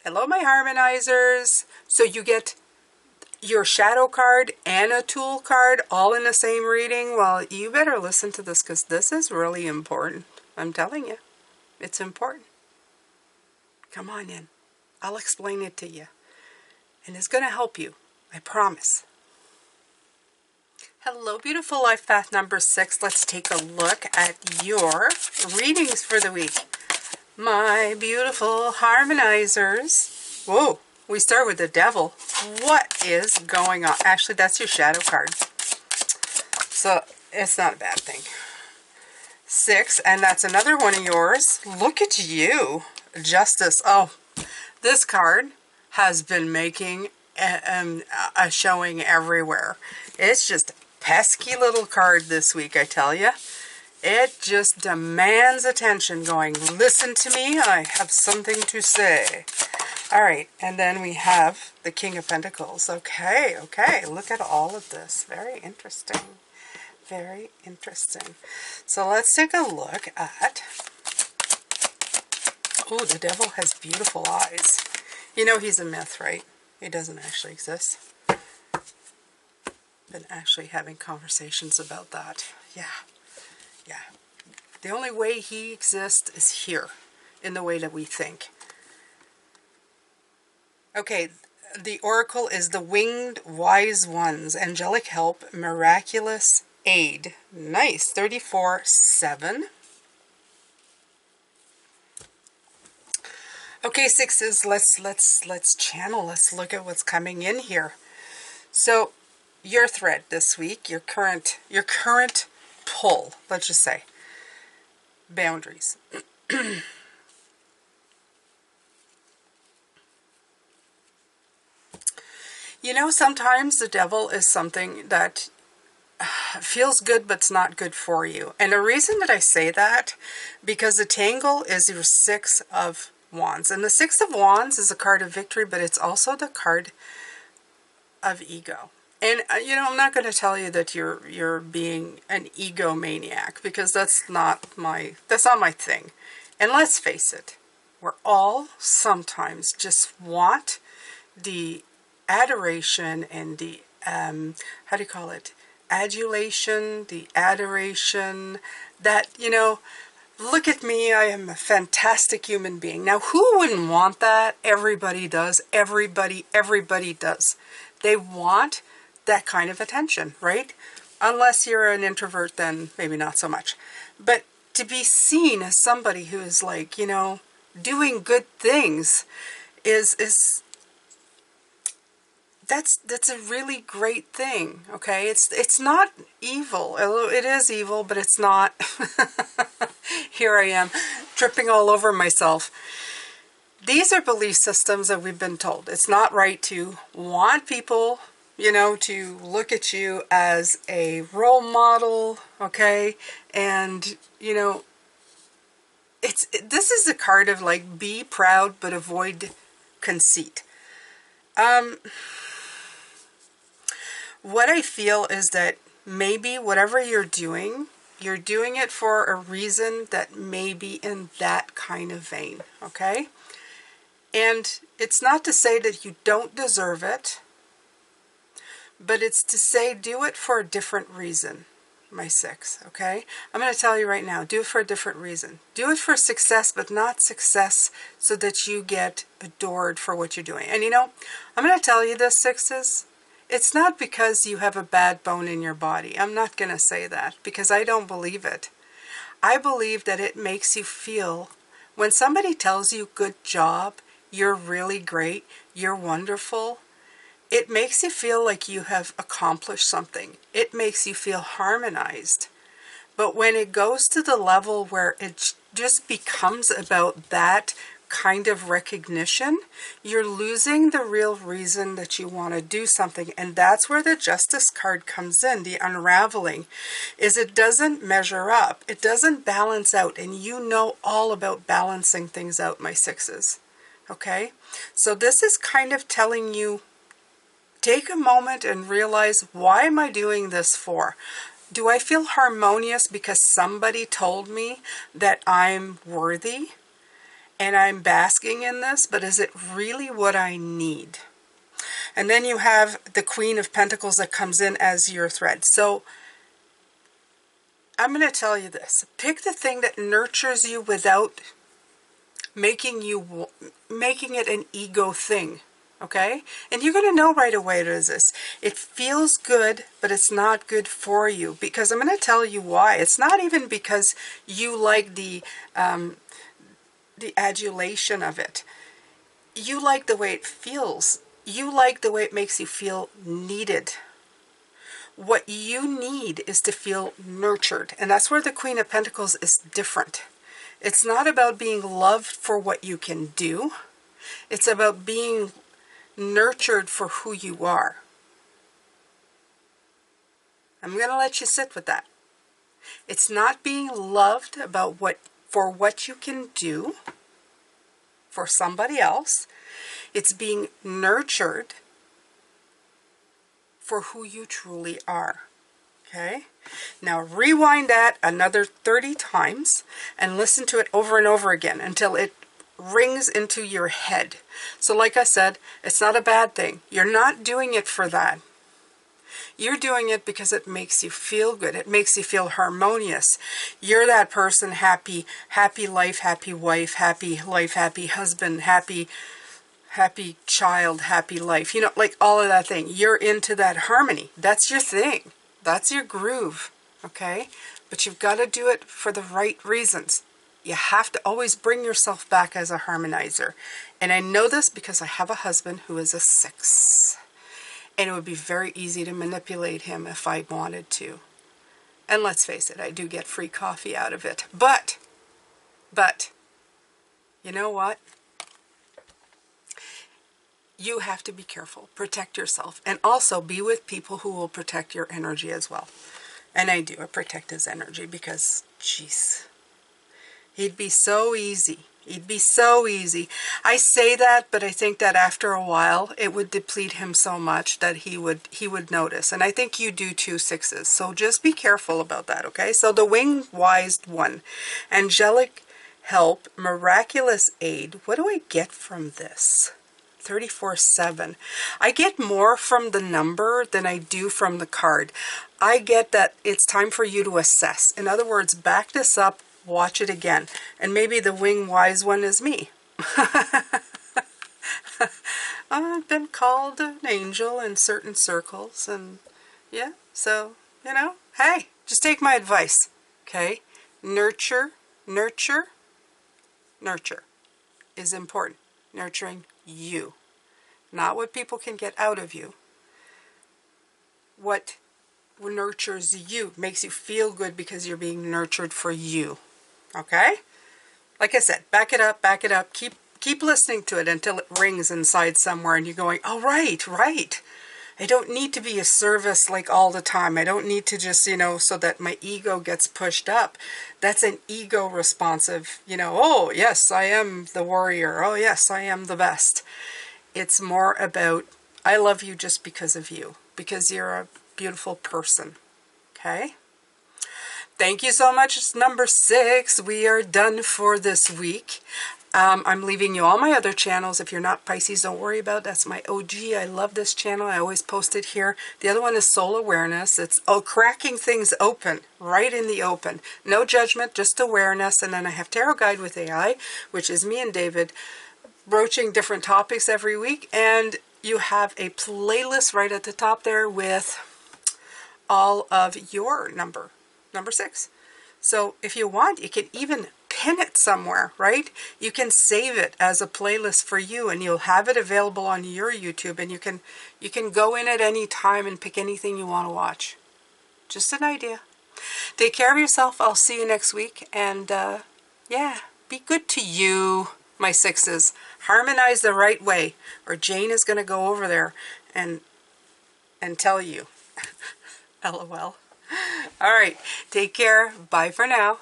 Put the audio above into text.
Hello, my harmonizers. So you get your shadow card and a tool card all in the same reading. Well, you better listen to this because this is really important. I'm telling you, it's important. Come on in. I'll explain it to you. And it's going to help you. I promise. Hello, beautiful Life Path number 6. Let's take a look at your readings for the week. My beautiful harmonizers. Whoa, we start with the devil. What is going on? Actually, that's your shadow card. So it's not a bad thing. 6, and that's another one of yours. Look at you. Justice. Oh, this card has been making a showing everywhere. It's just a pesky little card this week, I tell you. It just demands attention, going, listen to me, I have something to say. All right, and then we have the King of Pentacles. Okay, look at all of this. Very interesting. Very interesting. So let's take a look at... Oh, the devil has beautiful eyes. You know he's a myth, right? He doesn't actually exist. Been actually having conversations about that. Yeah. The only way he exists is here, in the way that we think. Okay, the oracle is the winged wise ones, angelic help, miraculous aid. Nice, 34/7. Okay, 6s, let's channel. Let's look at what's coming in here. So, your thread this week, your current pull, let's just say. Boundaries. You know, sometimes the devil is something that feels good but it's not good for you. And the reason that I say that, because the Tangle is your 6 of Wands. And the 6 of Wands is a card of victory, but it's also the card of ego. And, you know, I'm not going to tell you that you're being an egomaniac, because that's not my thing. And let's face it, we're all sometimes just want the adoration and the, how do you call it? Adulation, the adoration, that, you know, look at me, I am a fantastic human being. Now, who wouldn't want that? Everybody does. Everybody does. They want that kind of attention, right? Unless you're an introvert, then maybe not so much. But to be seen as somebody who is, like, you know, doing good things is that's a really great thing, okay? It's not evil. It is evil, but it's not. Here I am, tripping all over myself. These are belief systems that we've been told. It's not right to want people, you know, to look at you as a role model, okay? And, you know, this is a card of, like, be proud but avoid conceit. What I feel is that maybe whatever you're doing it for a reason that may be in that kind of vein, okay? And it's not to say that you don't deserve it, but it's to say do it for a different reason, my 6, okay? I'm going to tell you right now, do it for a different reason. Do it for success, but not success so that you get adored for what you're doing. And you know, I'm going to tell you this, 6s, it's not because you have a bad bone in your body. I'm not going to say that, because I don't believe it. I believe that it makes you feel, when somebody tells you good job, you're really great, you're wonderful, it makes you feel like you have accomplished something. It makes you feel harmonized. But when it goes to the level where it just becomes about that kind of recognition, you're losing the real reason that you want to do something. And that's where the Justice card comes in. The unraveling is it doesn't measure up. It doesn't balance out. And you know all about balancing things out, my 6s. Okay? So this is kind of telling you, take a moment and realize, why am I doing this for? Do I feel harmonious because somebody told me that I'm worthy? and I'm basking in this, but is it really what I need? And then you have the Queen of Pentacles that comes in as your thread. So I'm going to tell you this. Pick the thing that nurtures you without making it an ego thing. Okay? And you're going to know right away it is this. It feels good, but it's not good for you. Because I'm going to tell you why. It's not even because you like the adulation of it. You like the way it feels. You like the way it makes you feel needed. What you need is to feel nurtured. And that's where the Queen of Pentacles is different. It's not about being loved for what you can do. It's about being nurtured for who you are. I'm going to let you sit with that. It's not being loved for what you can do for somebody else. It's being nurtured for who you truly are. Okay? Now rewind that another 30 times and listen to it over and over again until it rings into your head. So like I said, it's not a bad thing. You're not doing it for that. You're doing it because it makes you feel good. It makes you feel harmonious. You're that person, happy life, happy wife, happy life, happy husband, happy child, happy life. You know, like all of that thing. You're into that harmony. That's your thing. That's your groove. Okay? But you've got to do it for the right reasons. You have to always bring yourself back as a harmonizer. And I know this because I have a husband who is a 6. And it would be very easy to manipulate him if I wanted to. And let's face it, I do get free coffee out of it. But, you know what? You have to be careful. Protect yourself. And also be with people who will protect your energy as well. And I do. I protect his energy because, jeez, he'd be so easy. He'd be so easy. I say that, but I think that after a while, it would deplete him so much that he would notice. And I think you do too, 6s. So just be careful about that, okay? So the wing-wise one, angelic help, miraculous aid. What do I get from this? 34-7. I get more from the number than I do from the card. I get that it's time for you to assess. In other words, back this up, watch it again. And maybe the wing-wise one is me. I've been called an angel in certain circles. And yeah, so, you know, hey, just take my advice. Okay? Nurture is important. Nurturing you. Not what people can get out of you. What nurtures you, makes you feel good because you're being nurtured for you. Okay? Like I said, back it up, keep listening to it until it rings inside somewhere and you're going, oh, right. I don't need to be a service like all the time. I don't need to just, you know, so that my ego gets pushed up. That's an ego responsive, you know, oh, yes, I am the warrior. Oh, yes, I am the best. It's more about, I love you just because of you, because you're a beautiful person. Okay? Thank you so much. It's number 6. We are done for this week. I'm leaving you all my other channels. If you're not Pisces, don't worry about it. That's my OG. I love this channel. I always post it here. The other one is Soul Awareness. It's cracking things open, right in the open. No judgment, just awareness. And then I have Tarot Guide with AI, which is me and David broaching different topics every week. And you have a playlist right at the top there with all of your number 6. So if you want, you can even pin it somewhere, right? You can save it as a playlist for you and you'll have it available on your YouTube, and you can go in at any time and pick anything you want to watch. Just an idea. Take care of yourself. I'll see you next week. And yeah, be good to you, my 6s. Harmonize the right way, or Jane is going to go over there and tell you. LOL. All right. Take care. Bye for now.